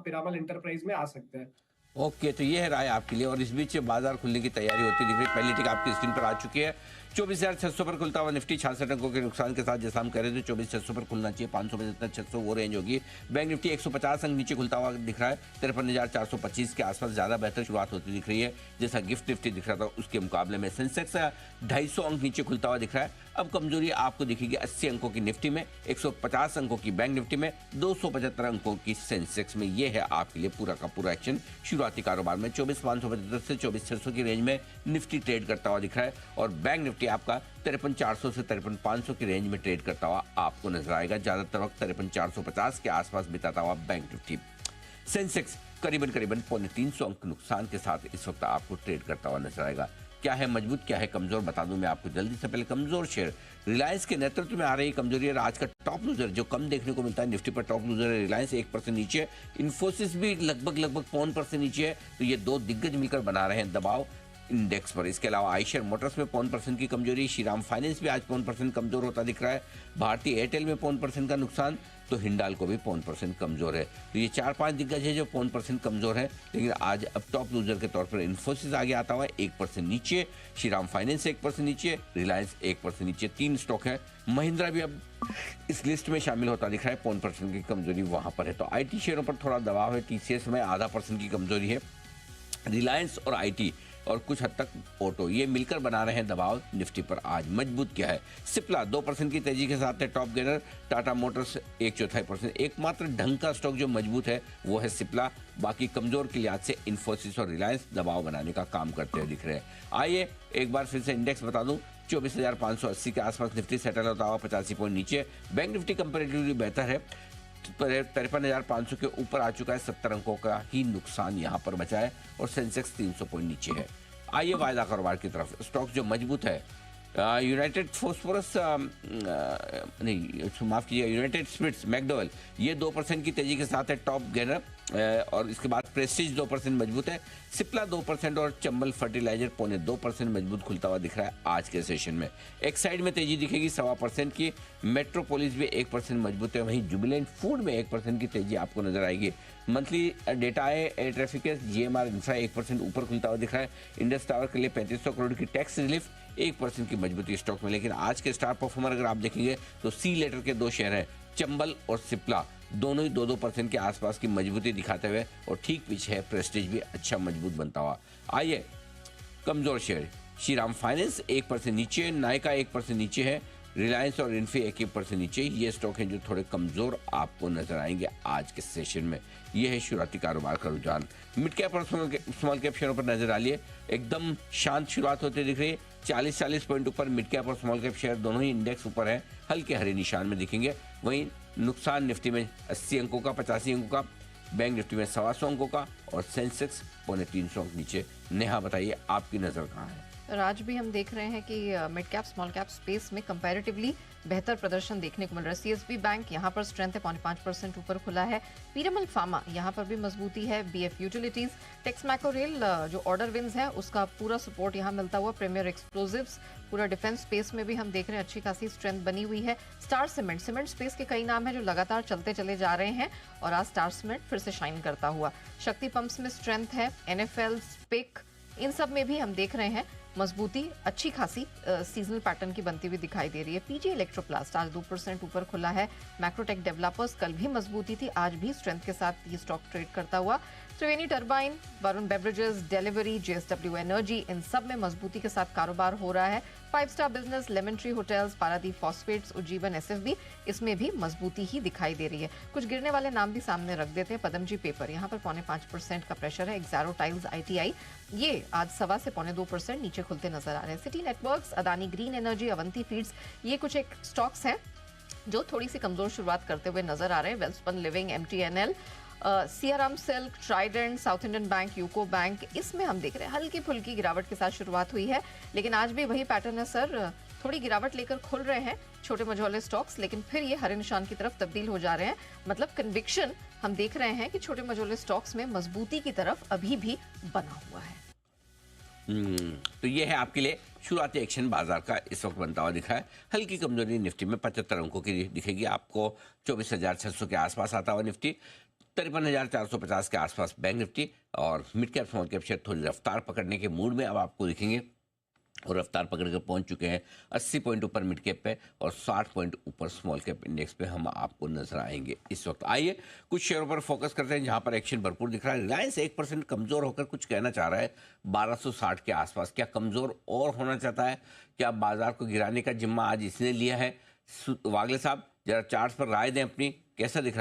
Piramal enterprise में आ सकते हैं। ओके, तो ये है राय आपके लिए। और इस बीच बाजार खुलने की तैयारी होती दिख रही है। पहली टिक आपकी स्क्रीन पर आ चुकी है। 24,600 पर खुलता हुआ निफ्टी 66 अंकों के नुकसान के साथ, जैसा हम कह रहे थे 24,600 पर खुलना चाहिए, 500 बजे तक 600 वो रेंज होगी। बैंक निफ्टी 150 अंक नीचे खुलता हुआ दिख रहा है, 53,425 के आसपास ज़्यादा बेहतर शुरुआत होती दिख रही है, जैसा गिफ्ट निफ्टी दिख रहा था उसके मुकाबले में। सेंसेक्स 250 अंक नीचे खुलता हुआ दिख रहा है। अब कमजोरी आपको दिखेगी 80 अंकों की निफ्टी में, 150 अंकों की बैंक निफ्टी में, 275 अंकों की सेंसेक्स में। ये है आपके लिए पूरा का पूरा एक्शन शुरुआती कारोबार में। 24,575 से 24,600 की रेंज में निफ्टी ट्रेड करता हुआ दिख रहा है, और बैंक निफ्टी आपका 53,400 से 53,500 की रेंज में ट्रेड करता हुआ आपको नजर आएगा। ज्यादातर वक्त 53,450 के आसपास बिताता हुआ बैंक निफ्टी। सेंसेक्स करीबन 300 अंक नुकसान के साथ इस वक्त आपको ट्रेड करता हुआ नजर आएगा। क्या है मजबूत, क्या है कमजोर, बता दूं मैं आपको जल्दी से। पहले कमजोर शेयर रिलायंस के नेतृत्व में आ रही कमजोरी है। आज का टॉप लूजर जो कम देखने को मिलता है निफ्टी पर, टॉप लूजर है रिलायंस 1% नीचे, इन्फोसिस भी लगभग 0.5% नीचे है। तो ये दो दिग्गज मिलकर बना रहे हैं दबाव इंडेक्स पर। इसके अलावा आयशर मोटर्स में 0.5% की कमजोरी, श्रीराम फाइनेंस भी आज 0.5% कमजोर होता दिख रहा है, भारतीय एयरटेल में 0.5% का नुकसान, तो हिंडाल को भी 0.5% कमजोर है। तो ये 4-5 दिग्गज है जो 0.5% कमजोर है। लेकिन आज अब टॉप लूजर के तौर पर इन्फोसिस आगे आता हुआ 1% नीचे, श्रीराम फाइनेंस 1% नीचे, रिलायंस 1% नीचे। 3 स्टॉक है। महिंद्रा भी अब इस लिस्ट में शामिल होता दिख रहा है, 0.5% की कमजोरी वहां पर है। तो आईटी शेयरों पर थोड़ा दबाव है, टीसीएस में 0.5% की कमजोरी है। रिलायंस और आईटी और कुछ हद तक ऑटो, ये मिलकर बना रहे हैं दबाव निफ्टी पर। आज मजबूत क्या है, सिप्ला 2% की तेजी के साथ है टॉप गेनर, टाटा मोटर्स 1/4%। एकमात्र ढंग का स्टॉक जो मजबूत है वो है सिप्ला, बाकी कमजोर के लिहाज से इन्फोसिस और रिलायंस दबाव बनाने का काम करते हुए दिख रहे हैं। आइए एक बार फिर से इंडेक्स बता दूं, 24,580 के आसपास निफ्टी सेटल होता हुआ 85 पॉइंट नीचे। बैंक निफ्टी कंपेरेटिवली बेहतर है, 53,500 के ऊपर आ चुका है, 70 अंकों का ही नुकसान यहां पर बचा है, और सेंसेक्स 300 पॉइंट नीचे है। आइए वायदा कारोबार की तरफ। स्टॉक जो मजबूत है, यूनाइटेड फॉस्फोरस नहीं माफ कीजिएगा, यूनाइटेड स्पिरिट्स मैकडोवेल, ये 2% की तेजी के साथ है टॉप गेनर, और इसके बाद प्रेस्टीज 2% मजबूत है, सिप्ला 2% और चंबल फर्टिलाइजर 0.2% मजबूत खुलता हुआ दिख रहा है आज के सेशन में। एक साइड में तेजी दिखेगी 1.25% की, मेट्रोपोलिस भी 1% मजबूत है, वहीं जुबिलेंट फूड में 1% की तेजी आपको नजर आएगी। मंथली डेटा है, एयर ट्रैफिक है, जीएमआर इंफ्रा 1% ऊपर खुलता हुआ दिख रहा है। इंडस टावर के लिए 3500 करोड़ की टैक्स रिलीफ, 1% की मजबूती स्टॉक में। लेकिन आज के स्टार परफॉर्मर अगर आप देखेंगे तो सी लेटर के 2 शेयर हैं, चंबल और सिप्ला, दोनों ही 2-2% के आसपास की मजबूती दिखाते हुए, और ठीक पीछे है प्रेस्टीज भी अच्छा मजबूत बनता हुआ। आइए कमजोर शेयर, श्रीराम फाइनेंस 1% नीचे, नायका 1% नीचे है, रिलायंस और इन्फी 1% नीचे। ये स्टॉक हैं जो थोड़े कमजोर आपको नजर आएंगे आज के सेशन में। ये है शुरुआती कारोबार का रुझान। मिड कैप और स्मॉल कैप शेयरों पर नजर डालिए, एकदम शांत शुरुआत होती दिख रही है। 40 पॉइंट ऊपर मिड कैप और स्मॉल कैप शेयर दोनों ही इंडेक्स ऊपर है, हल्के हरे निशान में दिखेंगे। वहीं नुकसान निफ्टी में 80 अंकों का, 85 अंकों का, बैंक निफ्टी में 125 अंकों का, और सेंसेक्स 350 अंक नीचे। नेहा बताइए आपकी नजर कहाँ है? आज भी हम देख रहे हैं कि mid cap small cap space में कंपैरेटिवली बेहतर प्रदर्शन देखने को मिल रहा है। सीएसबी बैंक यहाँ पर स्ट्रेंथ है, 0.5% ऊपर खुला है। पीरामल फार्मा यहाँ पर भी मजबूती है। बीएफ यूटिलिटीज, टेक्समैको रेल जो ऑर्डर विंस है उसका पूरा सपोर्ट यहाँ मिलता हुआ। प्रीमियर एक्सप्लोजिव्स, पूरा डिफेंस स्पेस में भी हम देख रहे हैं अच्छी खासी स्ट्रेंथ बनी हुई है। स्टार सीमेंट, सीमेंट स्पेस के कई नाम हैं जो लगातार चलते चले जा रहे हैं, और आज स्टार सीमेंट फिर से शाइन करता हुआ। शक्ति पंप्स में स्ट्रेंथ है, एनएफएल, स्पिक, इन सब में भी हम देख रहे हैं मजबूती अच्छी खासी सीजनल पैटर्न की बनती हुई दिखाई दे रही है। पीजी इलेक्ट्रोप्लास्ट आज 2% ऊपर खुला है। मैक्रोटेक डेवलपर्स कल भी मजबूती थी, आज भी स्ट्रेंथ के साथ ये स्टॉक ट्रेड करता हुआ। Triveni turbine, Varun beverages, Delhivery, JSW energy, इन सब में मजबूती के साथ कारोबार हो रहा है। 5 star business, lemon tree hotels, Paradip phosphates, Ujjivan SFB, इसमें भी मजबूती ही दिखाई दे रही है। कुछ गिरने वाले नाम भी सामने रख देते हैं। पदमजी पेपर, यहाँ पर 0.5% का प्रेशर है। एक्सारो टाइल्स, आईटीआई, ये आज 1.25 से 2.25% नीचे खुलते नजर आ रहे हैं। City networks, Adani green energy, Avanti feeds, ये कुछ एक स्टॉक्स हैं जो थोड़ी सी कमजोर शुरुआत करते हुए नजर आ रहे हैं। Welspun living, MTNL, Siyaram silk, Trident, south Indian bank, UCO bank, इसमें हम देख रहे हैं हल्की फुल्की गिरावट के साथ शुरुआत हुई है। लेकिन आज भी वही पैटर्न है सर, थोड़ी गिरावट लेकर खुल रहे हैं छोटे मझोले स्टॉक्स, लेकिन फिर ये हरे निशान की तरफ तब्दील हो जा रहे हैं। मतलब कन्विक्शन हम देख रहे हैं कि छोटे मझोले स्टॉक्स में मजबूती की तरफ अभी भी बना हुआ है। तो ये है आपके लिए शुरुआती एक्शन बाजार का इस वक्त बनता हुआ दिखा है। हल्की कमजोरी निफ्टी में 75 अंकों की दिखेगी आपको, 24,600 के आसपास आता हुआ निफ्टी। 53,450 के आसपास बैंक निफ्टी और mid cap small cap share थोड़ी रफ्तार पकड़ने के मूड में अब आपको दिखेंगे और रफ्तार पकड़ कर पहुंच चुके हैं 80 पॉइंट ऊपर मिड कैप पे और 60 पॉइंट ऊपर स्मॉल कैप इंडेक्स पे हम आपको नजर आएंगे इस वक्त। आइए कुछ शेयरों पर फोकस करते हैं जहां पर एक्शन भरपूर दिख रहा है। रिलायंस 1% कमजोर होकर कुछ कहना चाह रहा है 1260 के आसपास। क्या कमजोर और होना चाहता है? क्या बाजार को गिराने का जिम्मा आज इसने लिया है? वागले साहब जरा चार्ट पर राय दें अपनी, कैसा दिख रहा है?